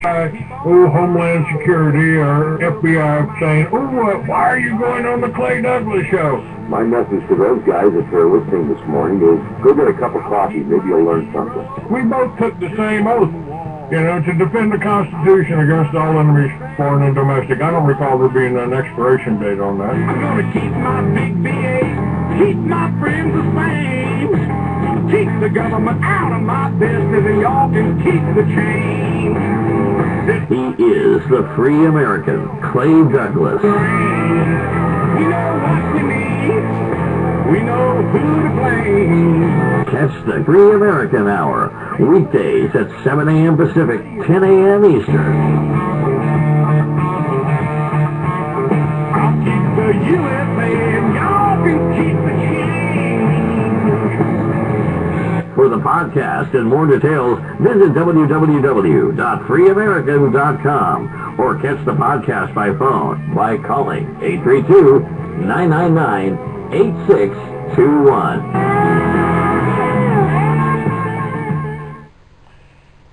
Homeland Security or FBI saying, why are you going on the Clay Douglas show? My message to those guys that are listening this morning is go get a cup of coffee. Maybe you'll learn something. We both took the same oath, to defend the Constitution against all enemies, foreign and domestic. I don't recall there being an expiration date on that. I'm going to keep my big VA, keep my friends the same, keep the government out of my business, and y'all can keep the change. He is the free American, Clay Douglas. We know what we need. We know who to blame. Catch the Free American Hour, weekdays at 7 a.m. Pacific, 10 a.m. Eastern. I'll keep the USA and y'all can keep the change. For the podcast and more details, visit www.freeamerican.com or catch the podcast by phone by calling 832-999-8621.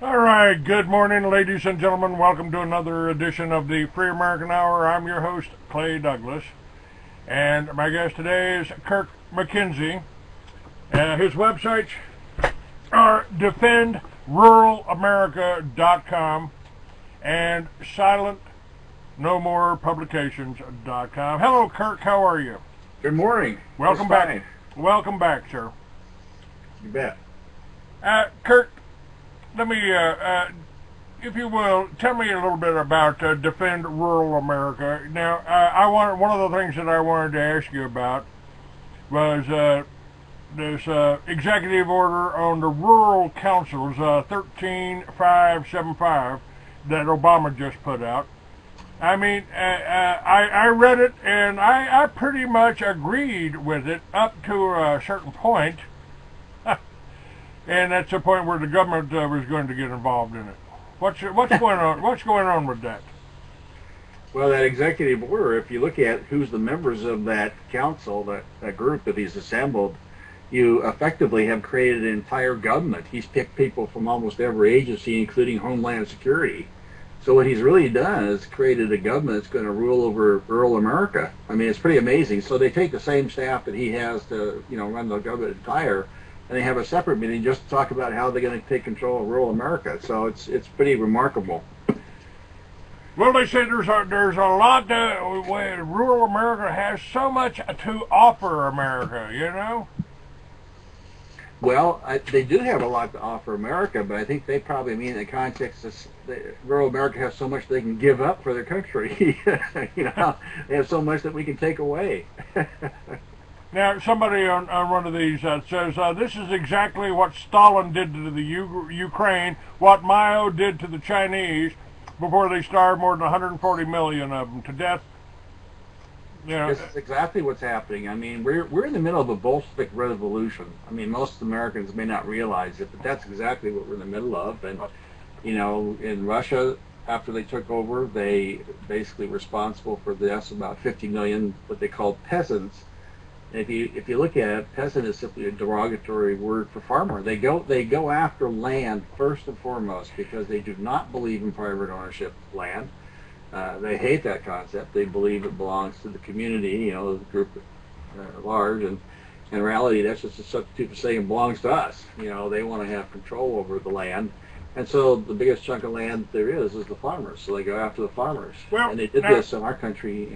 All right, good morning, ladies and gentlemen. Welcome to another edition of the Free American Hour. I'm your host, Clay Douglas, and my guest today is Kirk MacKinzie. His websites are defendruralamerica.com and silentnomorepublications.com. Hello, Kirk. How are you? Good morning. Welcome back. Welcome back, sir. You bet. Kirk, let me, if you will, tell me a little bit about Defend Rural America. Now, one of the things that I wanted to ask you about was this executive order on the rural councils, 13575, that Obama just put out. I mean, I read it, and I pretty much agreed with it up to a certain point. And that's the point where the government was going to get involved in it. What's going on? What's going on with that? Well, that executive order, if you look at who's the members of that council, that group that he's assembled, you effectively have created an entire government. He's picked people from almost every agency, including Homeland Security. So what he's really done is created a government that's going to rule over rural America. I mean, it's pretty amazing. So they take the same staff that he has to, run the government entire, and they have a separate meeting just to talk about how they're going to take control of rural America. So it's pretty remarkable. Well, they say there's a lot where rural America has so much to offer America, Well, they do have a lot to offer America, but I think they probably mean in the context of rural America has so much they can give up for their country. They have so much that we can take away. Now, somebody on one of these says, this is exactly what Stalin did to the Ukraine, what Mao did to the Chinese before they starved more than 140 million of them to death. This is exactly what's happening. I mean, we're in the middle of a Bolshevik revolution. I mean, most Americans may not realize it, but that's exactly what we're in the middle of. And, in Russia, after they took over, they basically were responsible for the deaths of about 50 million, what they called peasants. And if you look at it, peasant is simply a derogatory word for farmer. They go after land first and foremost because they do not believe in private ownership of land. They hate that concept. They believe it belongs to the community, the group at large. And in reality, that's just a substitute for saying it belongs to us. They want to have control over the land. And so the biggest chunk of land there is the farmers. So they go after the farmers. Well, and they did this in our country,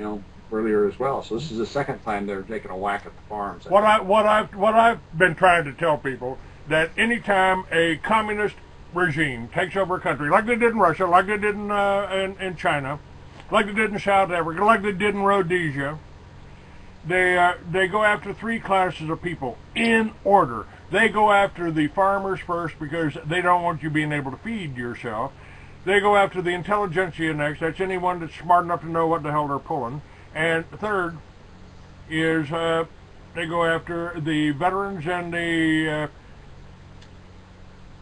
earlier as well. So this is the second time they're taking a whack at the farms. What I've been trying to tell people, that anytime a communist regime takes over a country, like they did in Russia, like they did in China, like they did in South Africa, like they did in Rhodesia, they go after three classes of people in order. They go after the farmers first because they don't want you being able to feed yourself. They go after the intelligentsia next. That's anyone that's smart enough to know what the hell they're pulling. And third is they go after the veterans and the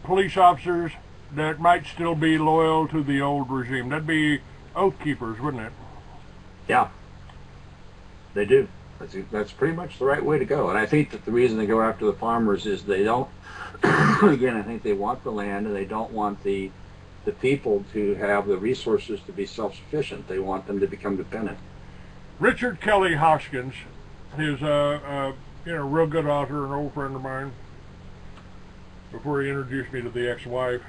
police officers that might still be loyal to the old regime. That'd be oath keepers, wouldn't it? Yeah, they do. That's pretty much the right way to go. And I think that the reason they go after the farmers is they don't, again, I think they want the land and they don't want the the people to have the resources to be self-sufficient. They want them to become dependent. Richard Kelly Hoskins is a real good author, an old friend of mine. Before he introduced me to the ex-wife,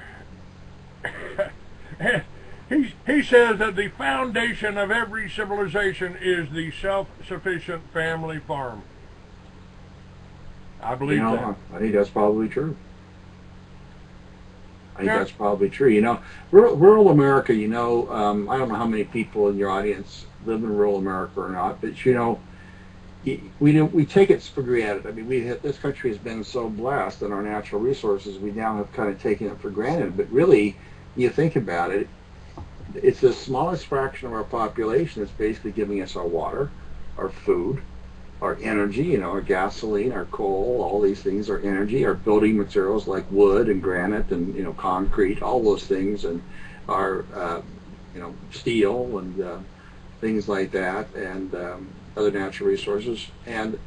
and he says that the foundation of every civilization is the self-sufficient family farm. I believe that. I think that's probably true. That's probably true. You know, rural America, I don't know how many people in your audience live in rural America or not, but we take it for granted. I mean, this country has been so blessed in our natural resources, we now have kind of taken it for granted. But really, you think about it, it's the smallest fraction of our population that's basically giving us our water, our food, our energy, our gasoline, our coal, all these things are energy, our building materials like wood and granite and, concrete, all those things, and our, steel and things like that, and other natural resources. And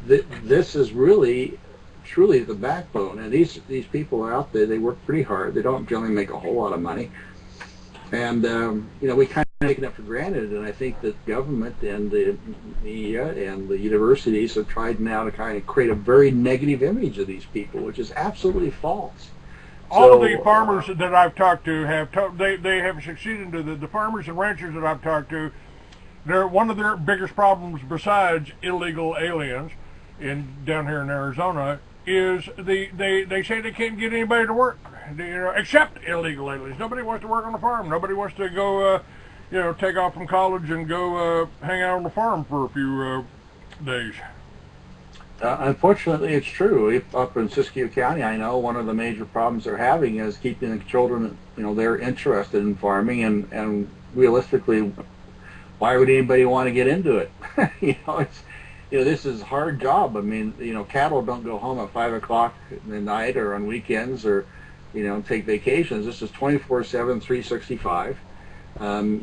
this is really, truly the backbone. And these people are out there, they work pretty hard. They don't generally make a whole lot of money. And, we kind of take it for granted, and I think that government and the media and the universities have tried now to kind of create a very negative image of these people, which is absolutely false. All of the farmers that I've talked to they have succeeded. The farmers and ranchers that I've talked to, one of their biggest problems besides illegal aliens down here in Arizona is they say they can't get anybody to work, except illegal aliens. Nobody wants to work on the farm. Nobody wants to go, take off from college and go hang out on the farm for a few days. Unfortunately, it's true. Up in Siskiyou County, I know one of the major problems they're having is keeping the children, they're interested in farming, and realistically, why would anybody want to get into it? This is a hard job. I mean, cattle don't go home at 5 o'clock in the night or on weekends or, take vacations. This is 24/7, 365.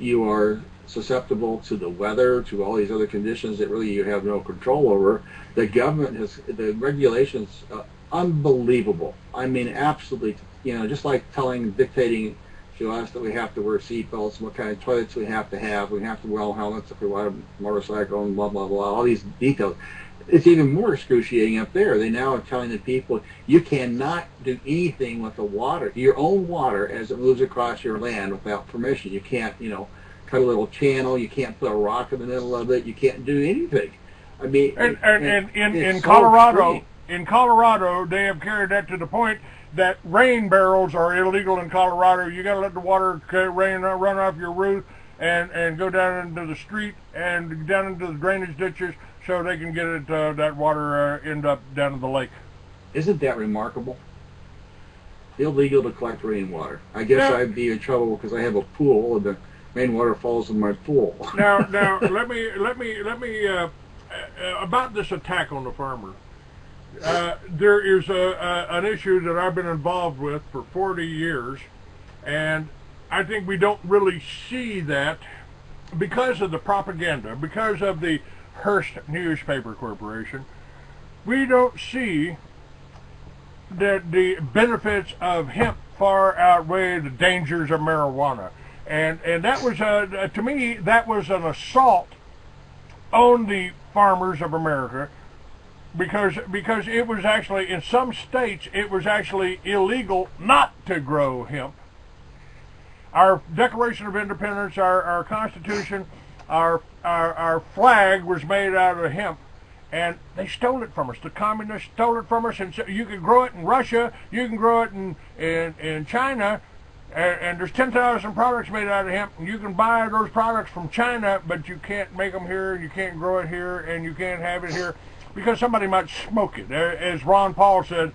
You are susceptible to the weather, to all these other conditions that really you have no control over. The government the regulations, unbelievable. I mean, absolutely, just like dictating to us that we have to wear seatbelts, what kind of toilets we have to wear helmets if we ride a motorcycle, and blah, blah, blah, all these details. It's even more excruciating up there. They now are telling the people, you cannot do anything with the water, your own water, as it moves across your land without permission. You can't, cut a little channel, you can't put a rock in the middle of it, you can't do anything. I mean, in Colorado, they have carried that to the point that rain barrels are illegal in Colorado. You got to let the water run off your roof and go down into the street and down into the drainage ditches so they can get it that water end up down in the lake. Isn't that remarkable? Illegal to collect rainwater. I guess I'd be in trouble because I have a pool and the rainwater falls in my pool. Now, let me about this attack on the farmer. There is an issue that I've been involved with for 40 years, and I think we don't really see that because of the propaganda, because of the Hearst Newspaper Corporation. We don't see that the benefits of hemp far outweigh the dangers of marijuana. And that was, to me, that was an assault on the farmers of America, because it was actually, in some states, it was actually illegal not to grow hemp. Our Declaration of Independence, our Constitution, our flag was made out of hemp, and they stole it from us. The communists stole it from us, and so you can grow it in Russia, you can grow it in China, and there's 10,000 products made out of hemp, and you can buy those products from China, but you can't make them here, you can't grow it here, and you can't have it here, because somebody might smoke it. As Ron Paul said,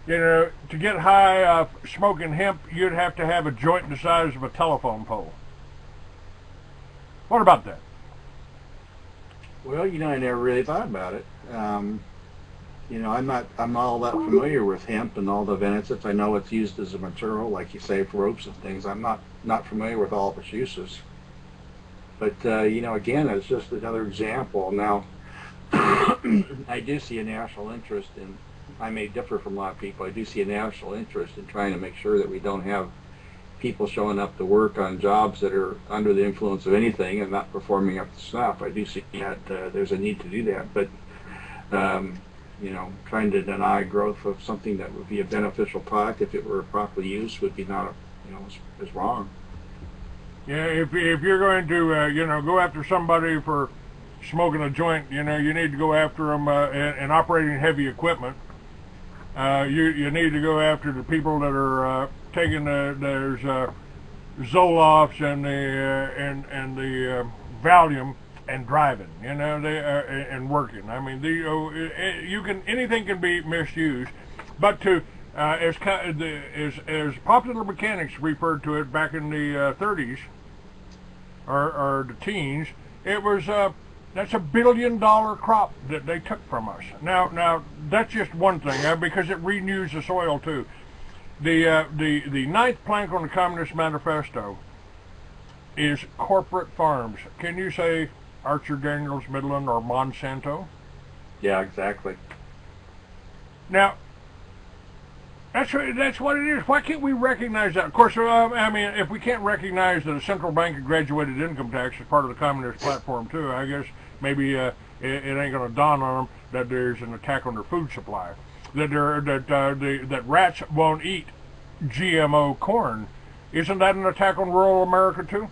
to get high smoking hemp, you'd have to have a joint the size of a telephone pole. What about that? Well, I never really thought about it. I'm not all that familiar with hemp and all the benefits. I know it's used as a material, like you say, for ropes and things. I'm not familiar with all of its uses. But again, it's just another example. Now, I do see a national interest in. I may differ from a lot of people. I do see a national interest in trying to make sure that we don't have people showing up to work on jobs that are under the influence of anything and not performing up to snuff. I do see that there's a need to do that, but you know, trying to deny growth of something that would be a beneficial product if it were properly used would be not, you know, is wrong. Yeah, if you're going to you know, go after somebody for smoking a joint, you know, you need to go after them and operating heavy equipment. You need to go after the people that are taking there's Zolofts and the Valium and driving, you know, and working. I mean, anything can be misused, but to as popular mechanics referred to it back in the 30s or the teens, it was that's $1 billion crop that they took from us. Now that's just one thing, because it renews the soil too. The ninth plank on the Communist Manifesto is corporate farms. Can you say Archer Daniels Midland or Monsanto? Yeah, exactly. Now that's what it is. Why can't we recognize that? Of course, I mean, if we can't recognize that a central bank and graduated income tax is part of the communist platform too, I guess maybe it ain't going to dawn on them that there's an attack on their food supply, that rats won't eat GMO corn. Isn't that an attack on rural America too?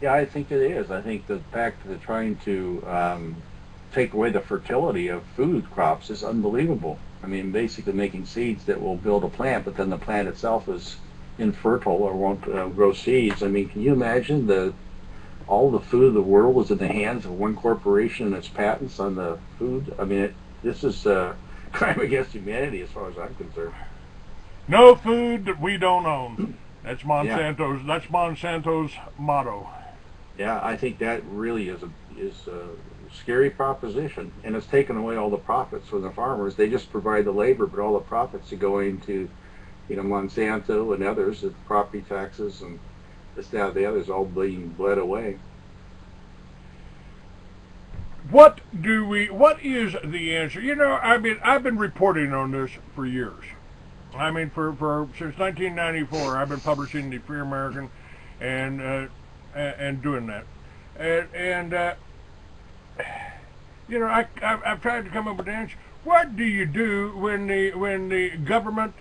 Yeah, I think it is. I think the fact that they're trying to take away the fertility of food crops is unbelievable. I mean, basically making seeds that will build a plant, but then the plant itself is infertile or won't grow seeds. I mean, can you imagine all the food of the world is in the hands of one corporation and its patents on the food? I mean, this is a crime against humanity as far as I'm concerned. No food that we don't own. That's Monsanto's. Yeah. That's Monsanto's motto. Yeah, I think that really is a scary proposition, and it's taken away all the profits from the farmers. They just provide the labor, but all the profits are going to, you know, Monsanto and others, the property taxes and this, that, the others, all being bled away. What is the answer? You know, I mean, I've been reporting on this for years. I mean, since 1994, I've been publishing the Free American and doing that, and you know, I've tried to come up with an answer. What do you do when the government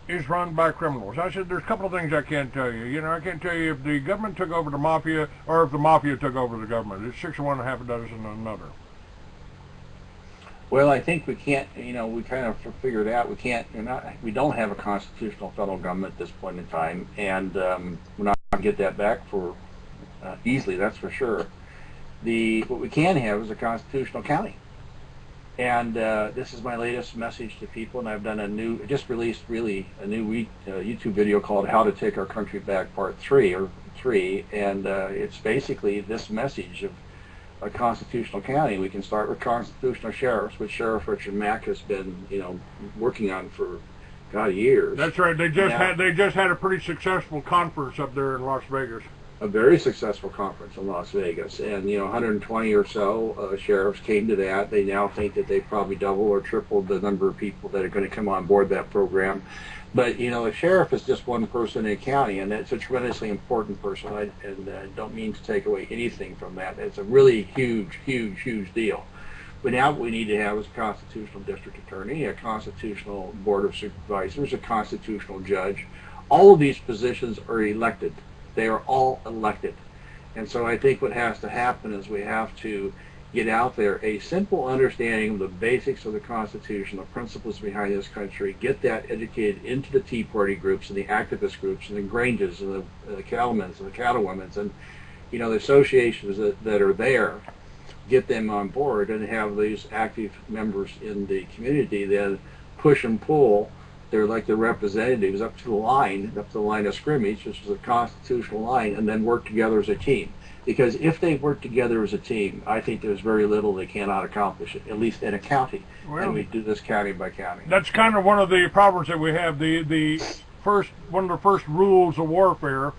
is run by criminals? I said there's a couple of things I can't tell you. You know, I can't tell you if the government took over the mafia or if the mafia took over the government. It's 6 of one and half a dozen of another. Well, I think we can't. You know, we kind of figured out we can't. We don't have a constitutional federal government at this point in time, and we're not going to get that back for easily. That's for sure. What we can have is a constitutional county, and this is my latest message to people. And I've done just released really a new YouTube video called "How to Take Our Country Back" Part 3, and it's basically this message of a constitutional county. We can start with constitutional sheriffs, which Sheriff Richard Mack has been, you know, working on for years. That's right. They just had a pretty successful conference up there in Las Vegas. A very successful conference in Las Vegas, and you know, 120 or so sheriffs came to that. They now think that they probably doubled or tripled the number of people that are going to come on board that program. But you know, a sheriff is just one person in a county, and it's a tremendously important person. I don't mean to take away anything from that. It's a really huge deal. But now what we need to have is a constitutional district attorney, a constitutional board of supervisors, a constitutional judge. All of these positions are elected. They are all elected. And so I think what has to happen is we have to get out there a simple understanding of the basics of the Constitution, the principles behind this country, get that educated into the Tea Party groups and the activist groups and the Granges and the cattlemen's and the cattlewomen's and, you know, the associations that are there, get them on board and have these active members in the community then push and pull. They're like the representatives up to the line of scrimmage, which is a constitutional line, and then work together as a team. Because if they work together as a team, I think there's very little they cannot accomplish, at least in a county. Well, and we do this county by county. That's kind of one of the problems that we have. One of the first rules of warfare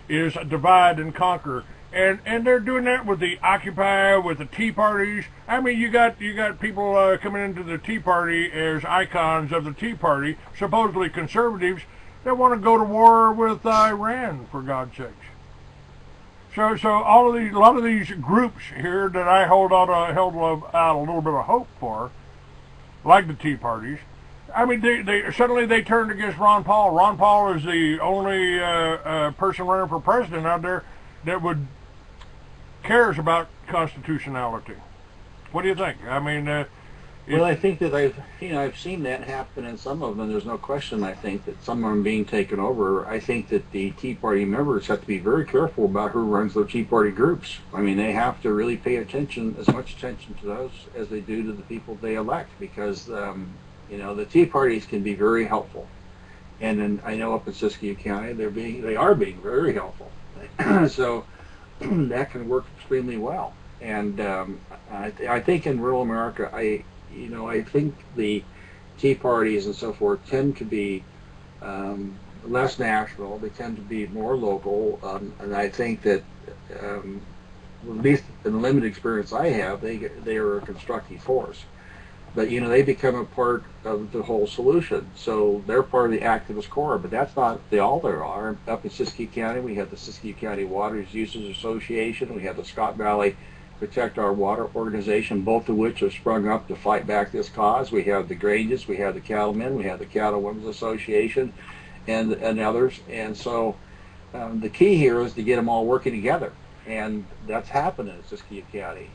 is divide and conquer. And they're doing that with the Occupy, with the Tea Parties. I mean, you got people coming into the Tea Party as icons of the Tea Party, supposedly conservatives. They want to go to war with Iran, for God's sakes. So a lot of these groups here that I held out a little bit of hope for, like the Tea Parties. I mean, they suddenly they turned against Ron Paul. Ron Paul is the only person running for president out there that cares about constitutionality. What do you think? I mean, well, I think that I've seen that happen in some of them. There's no question. I think that some of them being taken over. I think that the Tea Party members have to be very careful about who runs their Tea Party groups. I mean, they have to really pay attention, as much attention to those as they do to the people they elect, because the Tea Parties can be very helpful. And then I know up in Siskiyou County, they are being very helpful. So that can work extremely well. And I think in rural America, I think the Tea Parties and so forth tend to be less national. They tend to be more local, and I think that, at least in the limited experience I have, they are a constructive force. But they become a part of the whole solution. So they're part of the activist core, but that's not all there are. Up in Siskiyou County, we have the Siskiyou County Water Users Association. We have the Scott Valley Protect Our Water organization, both of which have sprung up to fight back this cause. We have the Granges, we have the Cattlemen, we have the Cattlewomen's Association, and others. And so the key here is to get them all working together, and that's happening in Siskiyou County.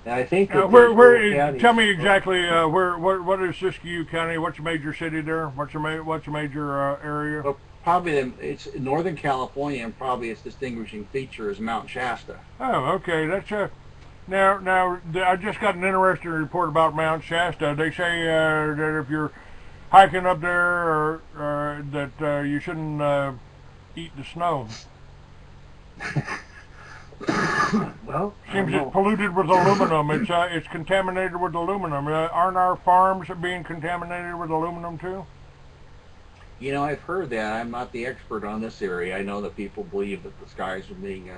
And I think that tell me exactly what is Siskiyou County? What's your major city there? What's your major area? Well, probably it's Northern California, and probably its distinguishing feature is Mount Shasta. Oh, okay, that's Now, I just got an interesting report about Mount Shasta. They say that if you're hiking up there, that you shouldn't eat the snow. Well, seems it's polluted with aluminum. It's contaminated with aluminum. Aren't our farms being contaminated with aluminum too? I've heard that. I'm not the expert on this area. I know that people believe that the skies are being,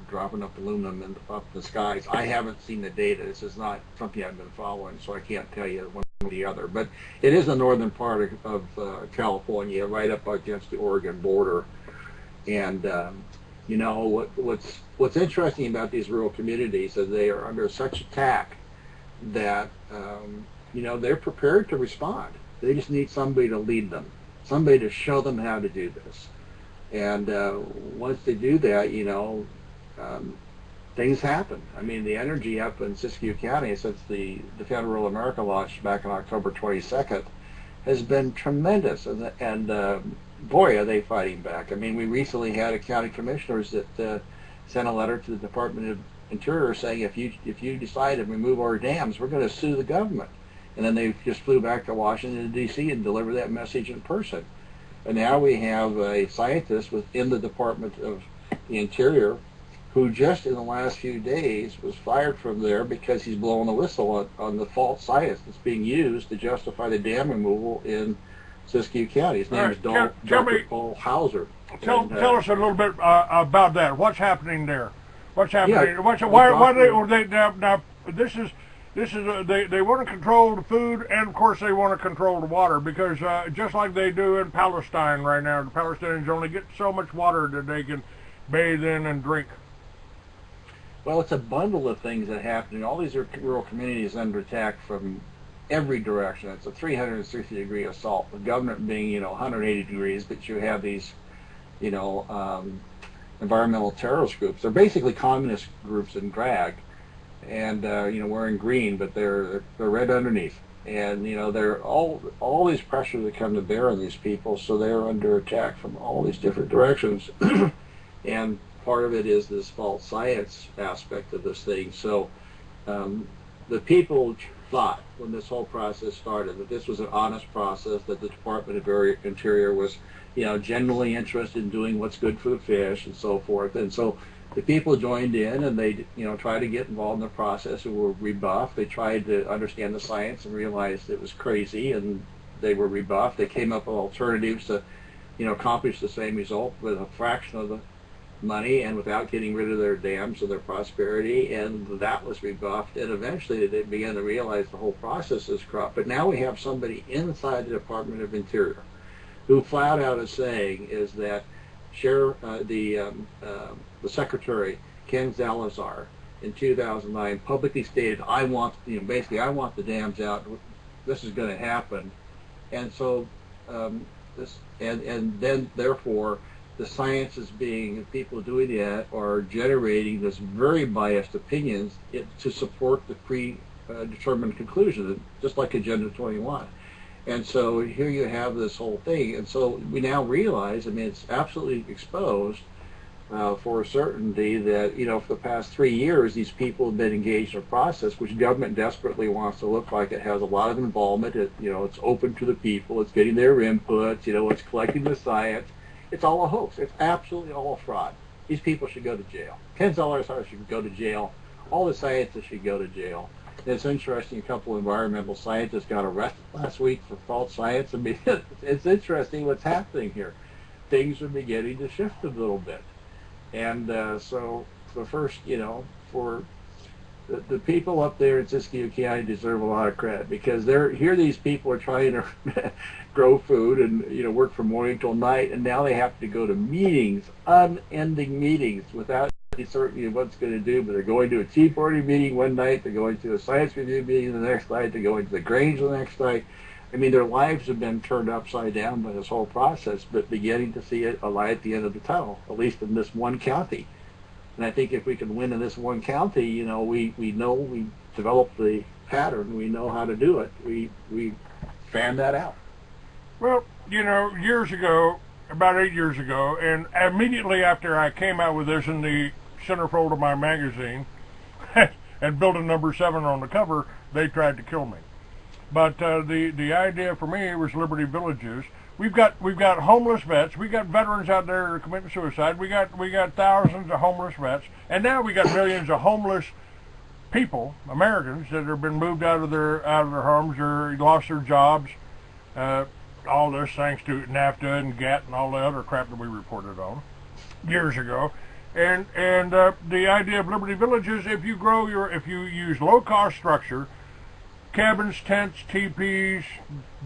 dropping up aluminum up the skies. I haven't seen the data. This is not something I've been following, so I can't tell you one or the other. But it is the northern part of California, right up against the Oregon border. And what's interesting about these rural communities is they are under such attack that they're prepared to respond. They just need somebody to lead them, somebody to show them how to do this. And once they do that, things happen. I mean, the energy up in Siskiyou County since the Defend Rural America launched back on October 22nd has been tremendous, and boy, are they fighting back. I mean, we recently had a county commissioners that sent a letter to the Department of Interior saying if you decide to remove our dams, we're going to sue the government. And then they just flew back to Washington, D.C. and delivered that message in person. And now we have a scientist within the Department of the Interior who just in the last few days was fired from there because he's blowing the whistle on the false science that's being used to justify the dam removal in Siskiyou County. His name is Dr. Paul Hauser. Tell us a little bit about that. What's happening there? What's happening? Yeah, they want to control the food, and of course they want to control the water, because just like they do in Palestine right now, the Palestinians only get so much water that they can bathe in and drink. Well, it's a bundle of things that happen. All these rural communities under attack from every direction. It's a 360-degree assault. The government being, 180 degrees, but you have these, environmental terrorist groups. They're basically communist groups in drag, and wearing green, but they're red underneath. And they're all these pressures that come to bear on these people, so they're under attack from all these different directions. And part of it is this false science aspect of this thing. So the people thought when this whole process started that this was an honest process, that the Department of Interior was, genuinely interested in doing what's good for the fish and so forth. And so the people joined in, and they, tried to get involved in the process and were rebuffed. They tried to understand the science and realized it was crazy, and they were rebuffed. They came up with alternatives to, accomplish the same result with a fraction of the money and without getting rid of their dams and their prosperity, and that was rebuffed. And eventually they began to realize the whole process is corrupt. But now we have somebody inside the Department of Interior who flat out is saying is that the Secretary, Ken Salazar, in 2009 publicly stated, I want the dams out. This is going to happen. And so and then therefore the science is being, people doing that are generating this very biased opinions to support the predetermined conclusion, just like Agenda 21. And so here you have this whole thing. And so we now realize, I mean, it's absolutely exposed for certainty that, for the past 3 years, these people have been engaged in a process which government desperately wants to look like it has a lot of involvement. It's open to the people. It's getting their input. It's collecting the science. It's all a hoax. It's absolutely all a fraud. These people should go to jail. Ken Salazar should go to jail. All the scientists should go to jail. And it's interesting, a couple of environmental scientists got arrested last week for false science. I mean, it's interesting what's happening here. Things are beginning to shift a little bit. And so the first, for the people up there in Siskiyou County deserve a lot of credit, because here these people are trying to grow food and work from morning till night, and now they have to go to meetings, unending meetings, without certainty of what's going to do. But they're going to a tea party meeting one night, they're going to a science review meeting the next night, they're going to the Grange the next night. I mean, their lives have been turned upside down by this whole process, but beginning to see a light at the end of the tunnel, at least in this one county. And I think if we can win in this one county, we know we developed the pattern, we know how to do it. We fan that out. Well, years ago, about 8 years ago, and immediately after I came out with this in the centerfold of my magazine and building number 7 on the cover, they tried to kill me. But the idea for me was Liberty Villages. We've got homeless vets. We got veterans out there committing suicide. We got thousands of homeless vets, and now we got millions of homeless people, Americans, that have been moved out of their homes or lost their jobs. All this thanks to NAFTA and GATT and all the other crap that we reported on years ago. And the idea of Liberty Villages, if you use low-cost structure, cabins, tents, teepees,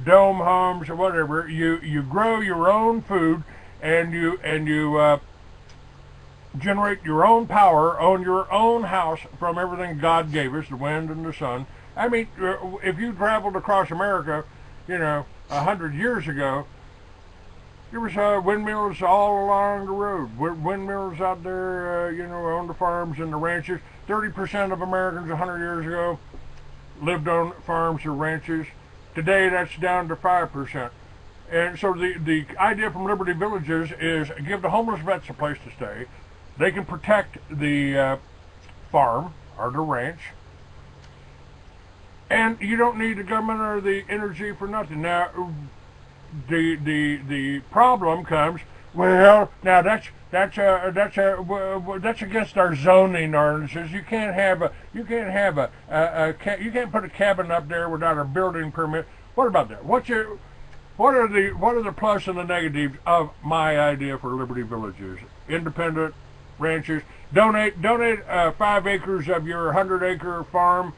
dome homes, or whatever, you grow your own food, and you generate your own power on your own house from everything God gave us, the wind and the sun. I mean, if you traveled across America, 100 years ago, there was windmills all along the road. Windmills out there, on the farms and the ranches. 30% of Americans 100 years ago lived on farms or ranches. Today, that's down to 5%. And so the idea from Liberty Villages is give the homeless vets a place to stay. They can protect the farm or the ranch. And you don't need the government or the energy for nothing. Now, the problem comes. Well, now that's against our zoning ordinances. You can't put a cabin up there without a building permit. What about that? What are the plus and the negatives of my idea for Liberty Villages? Independent ranches. Donate 5 acres of your 100-acre farm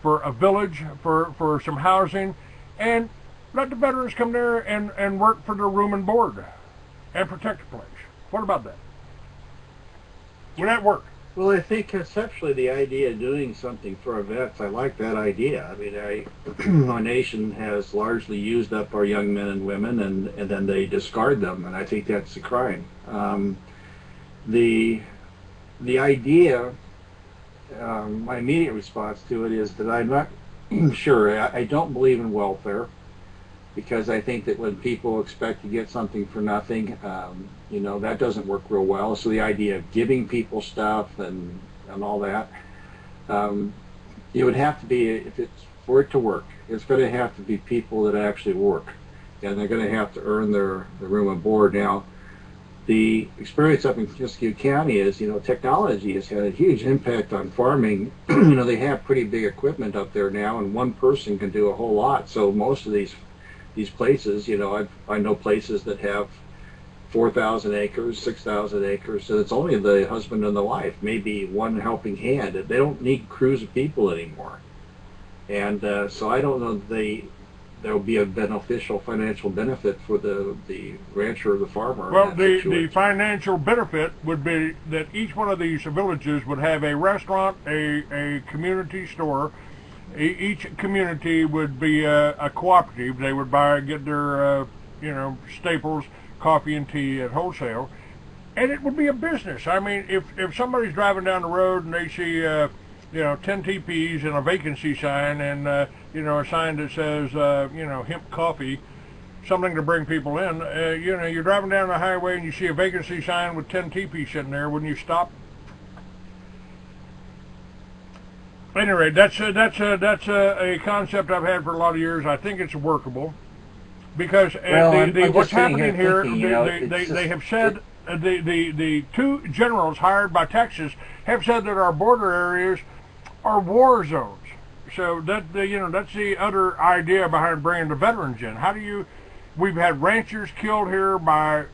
for a village, for some housing, and let the veterans come there and work for their room and board and protect the place. What about that? Would that work? Well, I think conceptually the idea of doing something for our vets, I like that idea. I mean, our nation has largely used up our young men and women, and then they discard them, and I think that's a crime. The idea, my immediate response to it is that I'm not sure. I don't believe in welfare, because I think that when people expect to get something for nothing, that doesn't work real well. So the idea of giving people stuff and all that, it would have to be, if it's for it to work, it's going to have to be people that actually work, and they're going to have to earn their room and board. Now, the experience up in Siskiyou County is, technology has had a huge impact on farming. They have pretty big equipment up there now, and one person can do a whole lot. So most of these places, I know places that have 4,000 acres, 6,000 acres, so it's only the husband and the wife, maybe one helping hand. They don't need crews of people anymore. And so I don't know, there'll be a beneficial financial benefit for the rancher or the farmer. Well, the financial benefit would be that each one of these villages would have a restaurant, a community store. Each community would be a cooperative. They would get their staples, coffee and tea at wholesale, and it would be a business. I mean, if somebody's driving down the road and they see 10 teepees and a vacancy sign and a sign that says hemp coffee, something to bring people in, you're driving down the highway and you see a vacancy sign with 10 teepees sitting there, wouldn't you stop? Anyway, that's a concept I've had for a lot of years. I think it's workable because what's happening here, they have said the two generals hired by Texas have said that our border areas are war zones. So that's the other idea behind bringing the veterans in. We've had ranchers killed here by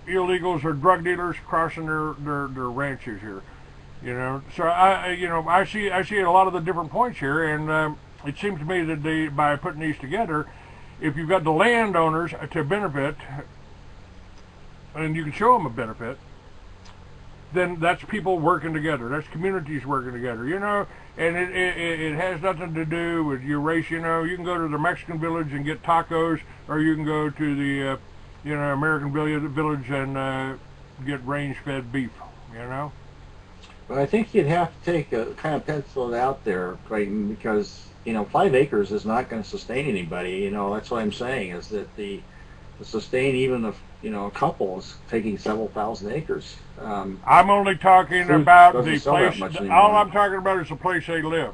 illegals or drug dealers crossing their ranches here. So I see a lot of the different points here, and it seems to me that by putting these together, if you've got the landowners to benefit, and you can show them a benefit, then that's people working together. That's communities working together. And it has nothing to do with your race. You can go to the Mexican village and get tacos, or you can go to the American village and get range-fed beef. But I think you'd have to take a kind of pencil it out there, Clayton, because 5 acres is not going to sustain anybody. That's what I'm saying, is that to sustain even a couple is taking several thousand acres. I'm only talking about the place. All I'm talking about is the place they live.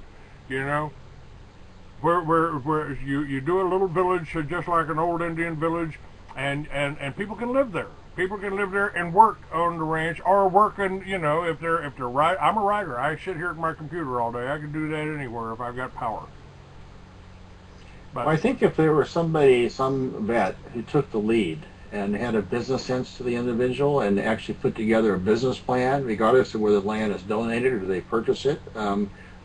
Where you do a little village just like an old Indian village, and people can live there. People can live there and work on the ranch, or working, if they're right. I'm a writer. I sit here at my computer all day. I can do that anywhere if I've got power. But I think if there was some vet who took the lead and had a business sense to the individual and actually put together a business plan, regardless of whether the land is donated or they purchase it,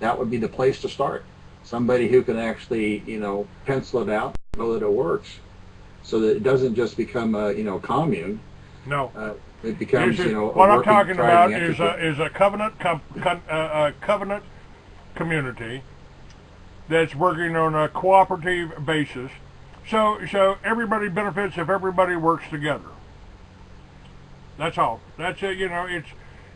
that would be the place to start. Somebody who can actually, pencil it out, know that it works, so that it doesn't just become a, commune. No. It becomes, what I'm talking about is a covenant covenant community that's working on a cooperative basis. So everybody benefits if everybody works together. That's all. That's it.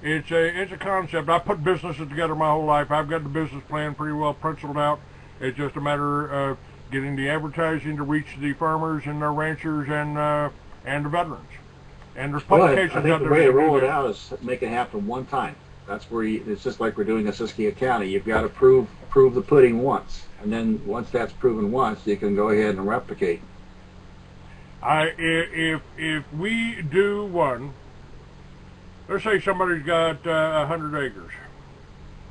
It's a concept. I put businesses together my whole life. I've got the business plan pretty well penciled out. It's just a matter of getting the advertising to reach the farmers and the ranchers and the veterans. And there's publications I think out there. The way to roll it out is make it happen one time. That's where it's just like we're doing in Siskiyou County. You've got to prove the pudding once, and then once that's proven once, you can go ahead and replicate. If we do one, let's say somebody's got 100 acres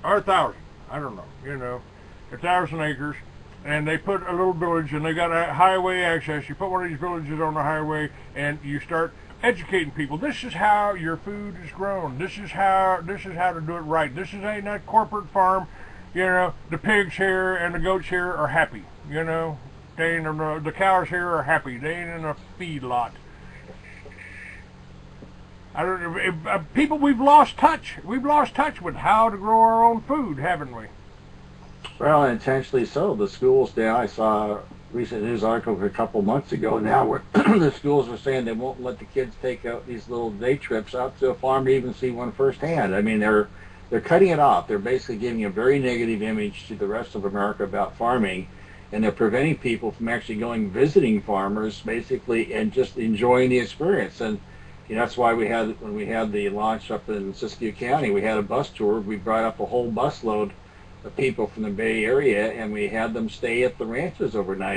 or 1,000. I don't know. 1,000 acres, and they put a little village, and they got a highway access. You put one of these villages on the highway, and you start educating people. This is how your food is grown. This is how to do it right. This is ain't that corporate farm. The pigs here and the goats here are happy. They ain't the cows here are happy. They ain't in a feed lot. People, we've lost touch. We've lost touch with how to grow our own food, haven't we? Well, intentionally so. The schools now, I saw a recent news article a couple months ago now where the schools are saying they won't let the kids take out these little day trips out to a farm to even see one firsthand. I mean, they're cutting it off. They're basically giving a very negative image to the rest of America about farming, and they're preventing people from actually going visiting farmers, basically, and just enjoying the experience. And that's why when we had the launch up in Siskiyou County, we had a bus tour. We brought up a whole busload of people from the Bay Area, and we had them stay at the ranches overnight.